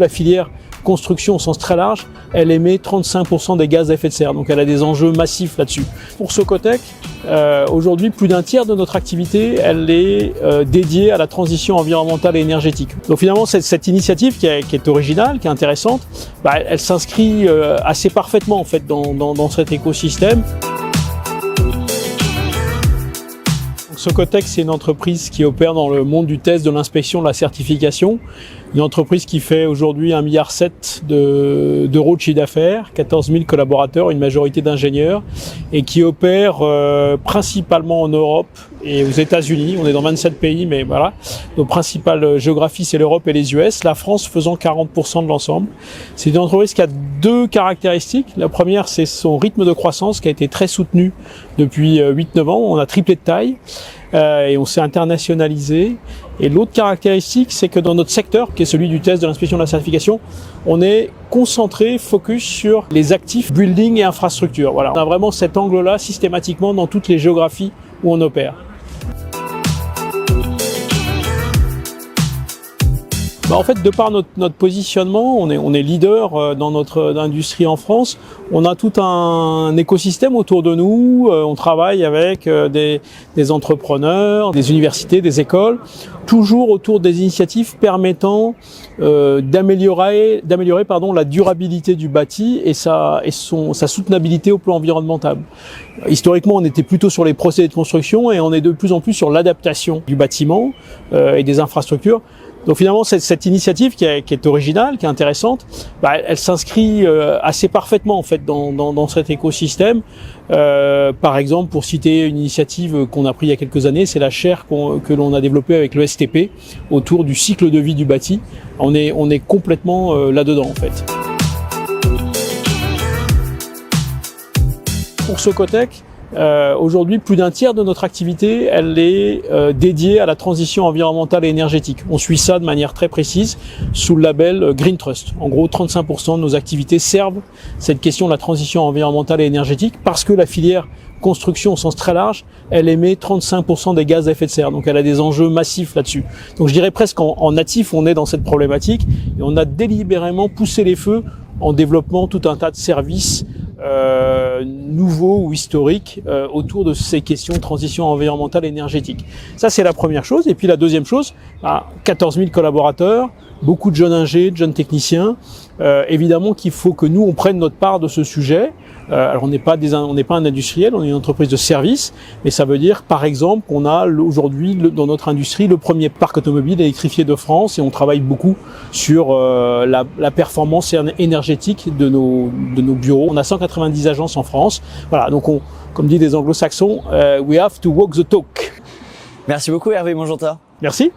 La filière construction au sens très large, elle émet 35% des gaz à effet de serre, donc elle a des enjeux massifs là-dessus. Pour Socotec, aujourd'hui, plus d'un tiers de notre activité, elle est dédiée à la transition environnementale et énergétique. Donc finalement, cette initiative qui est originale, qui est intéressante, elle s'inscrit assez parfaitement en fait dans cet écosystème. Socotec, c'est une entreprise qui opère dans le monde du test, de l'inspection, de la certification. Une entreprise qui fait aujourd'hui 1,7 milliard d'euros de chiffre d'affaires, 14 000 collaborateurs, une majorité d'ingénieurs, et qui opère principalement en Europe et aux États-Unis. On est dans 27 pays, mais voilà. Nos principales géographies, c'est l'Europe et les US, la France faisant 40% de l'ensemble. C'est une entreprise qui a deux caractéristiques. La première, c'est son rythme de croissance qui a été très soutenu depuis 8-9 ans. On a triplé de taille. Et on s'est internationalisé. Et l'autre caractéristique, c'est que dans notre secteur, qui est celui du test, de l'inspection, de la certification, on est concentré, focus sur les actifs building et infrastructure. Voilà, on a vraiment cet angle-là systématiquement dans toutes les géographies où on opère. En fait, de par notre positionnement, on est leader dans notre industrie en France. On a tout un écosystème autour de nous. On travaille avec des entrepreneurs, des universités, des écoles, toujours autour des initiatives permettant d'améliorer la durabilité du bâti et sa soutenabilité au plan environnemental. Historiquement, on était plutôt sur les procédés de construction et on est de plus en plus sur l'adaptation du bâtiment et des infrastructures. Donc finalement, cette initiative qui est originale, qui est intéressante, elle s'inscrit assez parfaitement en fait dans cet écosystème. Par exemple, pour citer une initiative qu'on a prise il y a quelques années, c'est la chaire que l'on a développée avec le STP autour du cycle de vie du bâti. On est complètement là-dedans en fait. Pour Socotec, aujourd'hui, plus d'un tiers de notre activité, elle est dédiée à la transition environnementale et énergétique. On suit ça de manière très précise sous le label Green Trust. En gros, 35% de nos activités servent cette question de la transition environnementale et énergétique parce que la filière construction au sens très large, elle émet 35% des gaz à effet de serre. Donc elle a des enjeux massifs là-dessus. Donc je dirais presque en natif, on est dans cette problématique et on a délibérément poussé les feux en développant tout un tas de services nouveaux ou historiques autour de ces questions de transition environnementale et énergétique. Ça, c'est la première chose. Et puis la deuxième chose, 14 000 collaborateurs, beaucoup de jeunes ingés, de jeunes techniciens. Évidemment qu'il faut que nous, on prenne notre part de ce sujet. Alors on n'est pas un industriel, on est une entreprise de service, mais ça veut dire par exemple qu'on a aujourd'hui dans notre industrie le premier parc automobile électrifié de France et on travaille beaucoup sur la performance énergétique de nos bureaux. On a 190 agences en France. Voilà, donc comme dit les anglo-saxons, we have to walk the talk. Merci beaucoup Hervé Mangentat. Merci.